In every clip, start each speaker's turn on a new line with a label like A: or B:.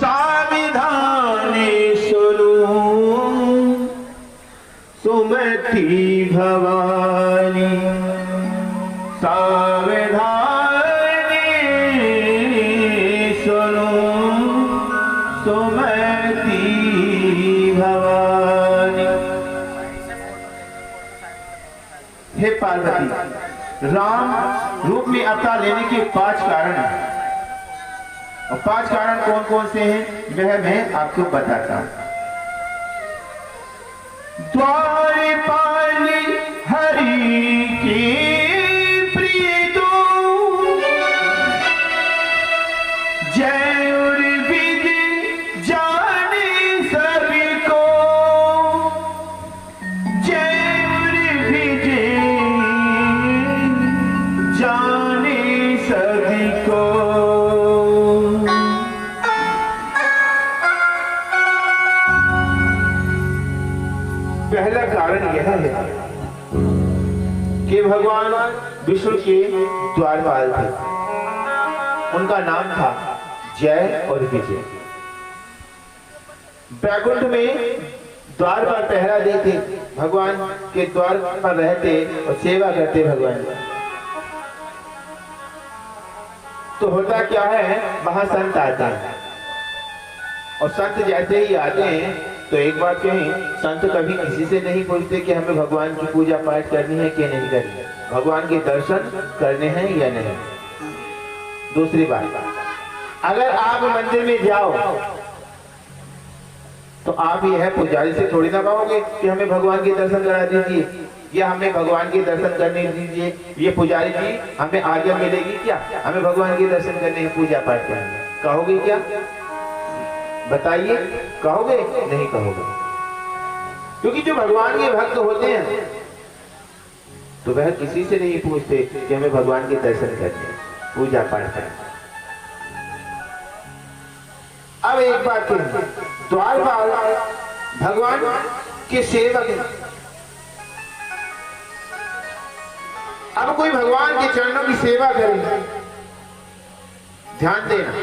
A: साविधाने सुनो सुमति भवानी, साविधाने सुनो सुमति भवानी। हे पार्वती, राम रूप में अवतार लेने के 5 कारण हैं, और 5 कारण कौन कौन से हैं वह मैं आपको बताता हूं। द्वारपाल हरि की प्रिय दो, जय और विजय जाने सभी को, जय और विजय जाने सभी को। पहला कारण यह है कि भगवान विष्णु के द्वारपाल थे, उनका नाम था जय और विजय। बैकुंठ में द्वार पर पहरा देते, भगवान के द्वार पर रहते और सेवा करते भगवान। तो होता क्या है, वहां संत आते हैं, और संत जैसे ही आते हैं तो एक बात कहें, संत कभी किसी से नहीं पूछते कि हमें भगवान की पूजा पाठ करनी है कि नहीं करनी है, भगवान के दर्शन करने हैं या नहीं। दूसरी बात, अगर आप मंदिर में जाओ तो आप यह पुजारी से थोड़ी ना कहोगे कि हमें भगवान के दर्शन करा दीजिए या हमें भगवान के दर्शन करने दीजिए, ये पुजारी जी हमें आज्ञा मिलेगी क्या, हमें भगवान के दर्शन करने की पूजा पाठ करनी, कहोगे क्या? बताइए, कहोगे? नहीं कहोगे। क्योंकि जो भगवान के भक्त होते हैं तो वह किसी से नहीं पूछते कि हमें भगवान के दर्शन करने, पूजा पाठ करने। अब एक बात कहें, द्वारपाल भगवान के सेवक हैं। अब कोई भगवान के चरणों की सेवा करे, ध्यान देना,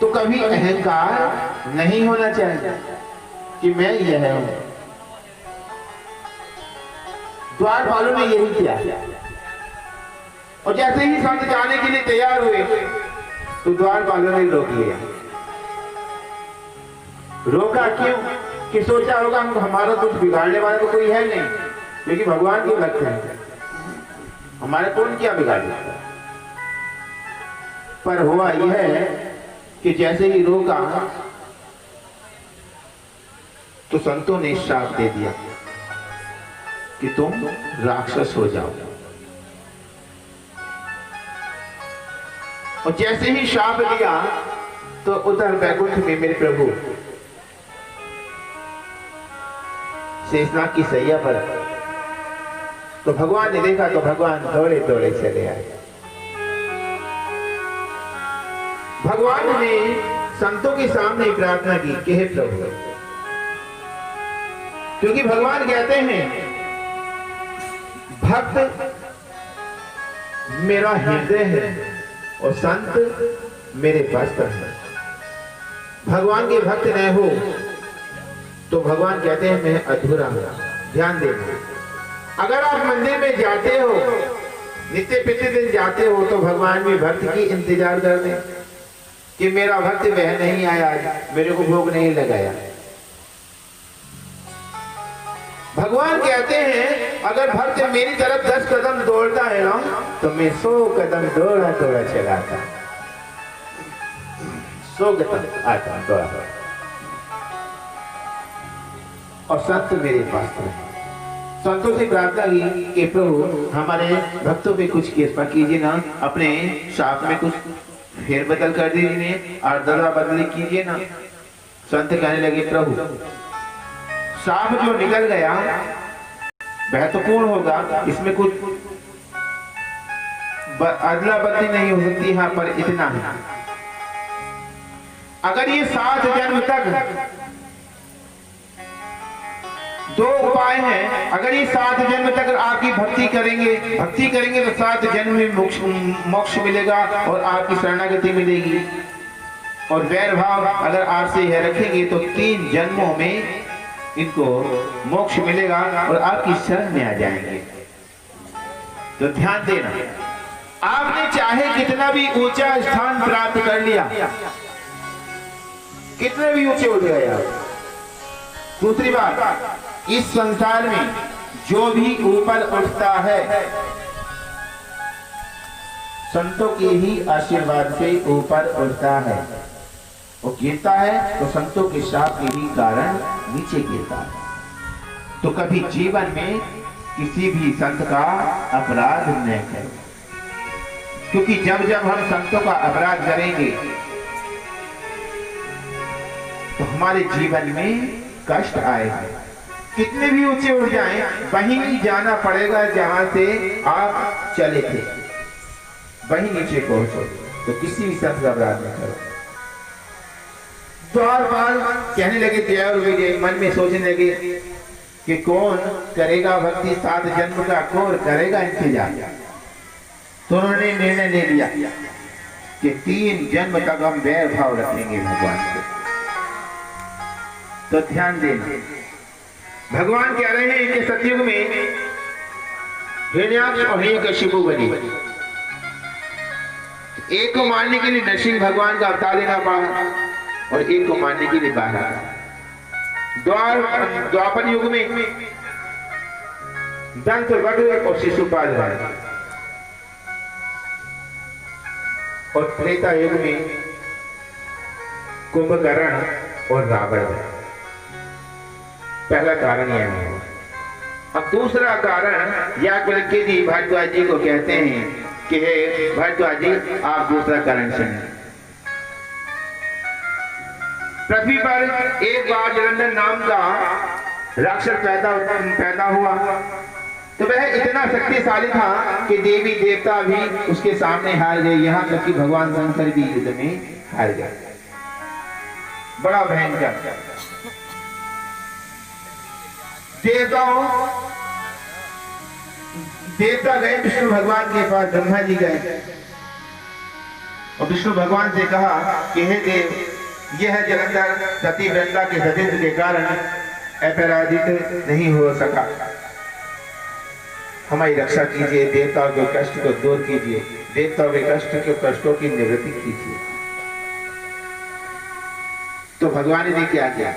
A: तो कभी अहंकार नहीं होना चाहिए कि मैं यह हूं। द्वारपालों ने यही किया, और जैसे ही संत जाने के लिए तैयार हुए तो द्वारपालों ने रोक लिया। रोका क्यों? कि सोचा होगा हमारा कुछ बिगाड़ने वाला तो कोई है नहीं, क्योंकि भगवान के भक्त हैं, हमारे कौन क्या बिगाड़े। पर हुआ यह है कि जैसे ही रोका तो संतों ने श्राप दे दिया कि तुम राक्षस हो जाओ। और जैसे ही श्राप दिया तो उधर बैकुंठ में मेरे प्रभु शेषनाग की सैया पर, तो भगवान ने देखा तो भगवान दौड़े दौड़े चले आए। भगवान ने संतों के सामने प्रार्थना की कि हे प्रभु, क्योंकि भगवान कहते हैं भक्त मेरा हृदय है और संत मेरे वस्त्र हैं। भगवान के भक्त न हो तो भगवान कहते हैं मैं अधूरा हूं। ध्यान देना, अगर आप मंदिर में जाते हो, नित्य प्रतिदिन जाते हो, तो भगवान भी भक्त की इंतजार कर दें कि मेरा भक्त वह नहीं आया, मेरे को भोग नहीं लगाया। भगवान कहते हैं अगर भक्त मेरी तरफ 10 कदम दौड़ता है ना तो मैं 100 कदम दौड़ा दौड़ा चलाता, 100 कदम आता दौड़ा। और संत मेरे पास थे, संतों से प्रार्थना की कि प्रभु हमारे भक्तों पे कुछ कृपा कीजिए ना, अपने शाप में कुछ फेरबदल कर दीजिए और दला बदली कीजिए ना। संत कहने लगे प्रभु शाप जो निकल गया वह तो पूर्ण होगा, इसमें कुछ अदला बदली नहीं हो सकती। हाँ, पर इतना है, अगर ये 7 जन्म तक 2 उपाय हैं, अगर ये 7 जन्म तक आपकी भक्ति करेंगे तो 7 जन्म में मोक्ष मिलेगा और आपकी शरणागति मिलेगी। और वैर भाव अगर आप से यह रखेंगे तो 3 जन्मों में इनको मोक्ष मिलेगा और आपकी शरण में आ जाएंगे। तो ध्यान देना, आपने चाहे कितना भी ऊंचा स्थान प्राप्त कर लिया, कितने भी ऊंचे उठ गए आप। दूसरी बात, इस संसार में जो भी ऊपर उठता है संतों के ही आशीर्वाद से ऊपर उठता है, वो गिरता है तो संतों के शाप के ही कारण नीचे गिरता है। तो कभी जीवन में किसी भी संत का अपराध न करें, क्योंकि जब जब हम संतों का अपराध करेंगे तो हमारे जीवन में कष्ट आएगा। कितने भी ऊंचे उठ जाएं, वहीं जाना पड़ेगा जहां से आप चले थे, वहीं नीचे पहुंचो। तो किसी भी संत का अपराध न करो। बार बार कहने लगे जय और विजय, मन में सोचने लगे कि कौन करेगा भक्ति 7 जन्म का, कौन करेगा इंतजार। तो उन्होंने निर्णय ले लिया कि 3 जन्म तक हम वैर भाव रखेंगे भगवान से। तो ध्यान देना, भगवान कह रहे हैं कि सतयुग में हिरण्याक्ष और हिरण्यकशिपु बने, एक को मारने के लिए नरसिंह भगवान का अवतार लेना पड़ा और एक को मारने के लिए 12। द्वापर युग में दंत वध और शिशुपाल रहे और त्रेता युग में कुंभकर्ण और रावण रहे। पहला कारण यह है। अब दूसरा कारण याज्ञवल्क्य जी भारद्वाज जी को कहते हैं कि हे भारद्वाज जी, आप दूसरा कारण सुनिए। पृथ्वी पर एक बार जलंधर नाम का राक्षस पैदा हुआ। तो वह इतना शक्तिशाली था कि देवी देवता भी उसके सामने हार गए, यहाँ तक कि भगवान शंकर भी युद्ध में हार गए। बड़ा भयंकर। देवता गए विष्णु भगवान के पास, ब्रह्मा जी गए और विष्णु भगवान से कहा कि हे देव, यह जलंधर सती वृंदा के सतीत्व के कारण अपराजित नहीं हो सका, हमारी रक्षा कीजिए, देवताओं के कष्ट को दूर कीजिए, देवताओं के कष्टों की निवृत्ति कीजिए। तो भगवान ने क्या किया?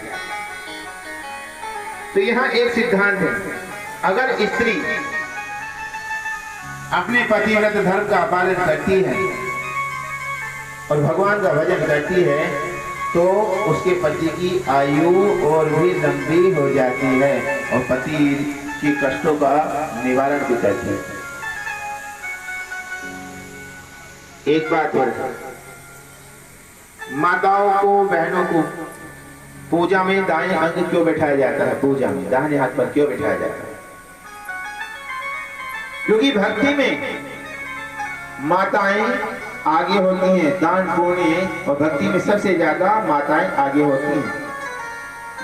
A: तो यहाँ एक सिद्धांत है, अगर स्त्री अपने पतिव्रत धर्म का पालन करती है और भगवान का भजन करती है तो उसके पति की आयु और भी लंबी हो जाती है और पति के कष्टों का निवारण भी करती है। एक बात और, माताओं को, बहनों को पूजा में दाएं अंग क्यों बैठाया जाता है? पूजा में दाहिने हाथ पर क्यों बैठाया जाता है? क्योंकि भक्ति में माताएं आगे होती हैं, दान पुण्य और भक्ति में सबसे ज्यादा माताएं आगे होती हैं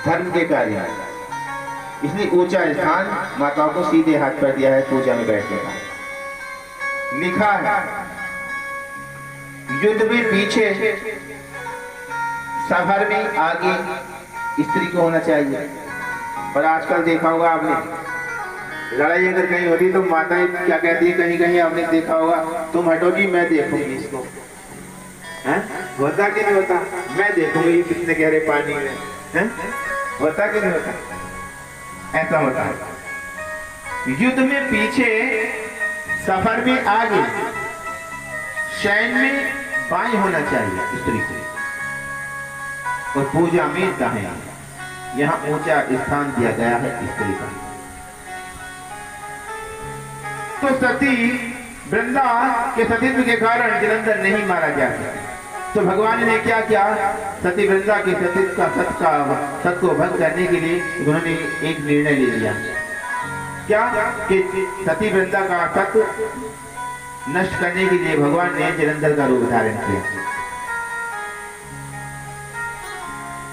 A: धर्म के कार्य। इसलिए ऊंचा स्थान माताओं को सीधे हाथ पर दिया है पूजा में बैठने का। लिखा है युद्ध में पीछे, सफर में आगे स्त्री को होना चाहिए। और आजकल देखा होगा आपने, लड़ाई अगर कहीं होती तो माताएं क्या कहती है, कहीं कहीं आपने देखा होगा, तुम हटो जी मैं देखूंगी इसको। होता कि नहीं होता? मैं देखूंगी ये कितने गहरे पानी में है, होता कि नहीं होता? ऐसा होता है। युद्ध में पीछे, सफर में आगे, शयन में बाएं होना चाहिए स्त्री को और पूजा में दाएं। यहाँ ऊंचा स्थान दिया गया है स्त्री का। तो सती वृंदा के सतीत्व के कारण जलंधर नहीं मारा जा सका। तो भगवान ने क्या किया? सती वृंदा के सतीत्व का सत को भंग करने के लिए उन्होंने एक निर्णय ले लिया। क्या कि सती वृंदा का सत नष्ट करने के लिए भगवान ने जलंधर का रूप धारण किया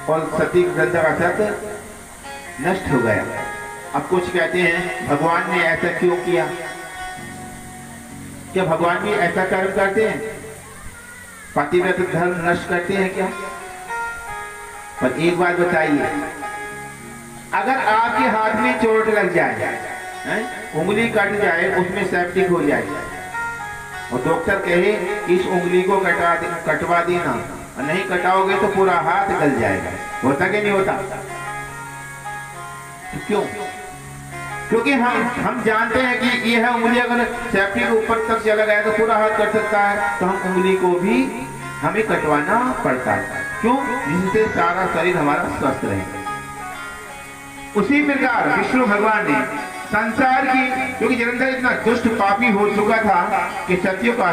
A: और सती वृंदा का सत नष्ट हो गया। अब कुछ कहते हैं भगवान ने ऐसा क्यों किया? क्या भगवान भी ऐसा कर्म करते हैं? पतिव्रत धर्म नष्ट करते हैं क्या? पर एक बात बताइए, अगर आपके हाथ में चोट लग जाए, उंगली कट जाए, उसमें सेप्टिक हो जाए और डॉक्टर कहे इस उंगली को कटवा देना और नहीं कटाओगे तो पूरा हाथ गल जाएगा, होता कि नहीं होता? तो क्यों? क्योंकि हम जानते हैं कि यह उंगली अगर सेप्टिक ऊपर तक चला गया तो पूरा हाथ कट सकता है, तो हम उंगली को भी हमें कटवाना पड़ता है। क्यों? जिससे सारा शरीर हमारा स्वस्थ रहे। उसी प्रकार विष्णु भगवान ने संसार की, क्योंकि जलंधर इतना दुष्ट पापी हो चुका था कि सत्यों का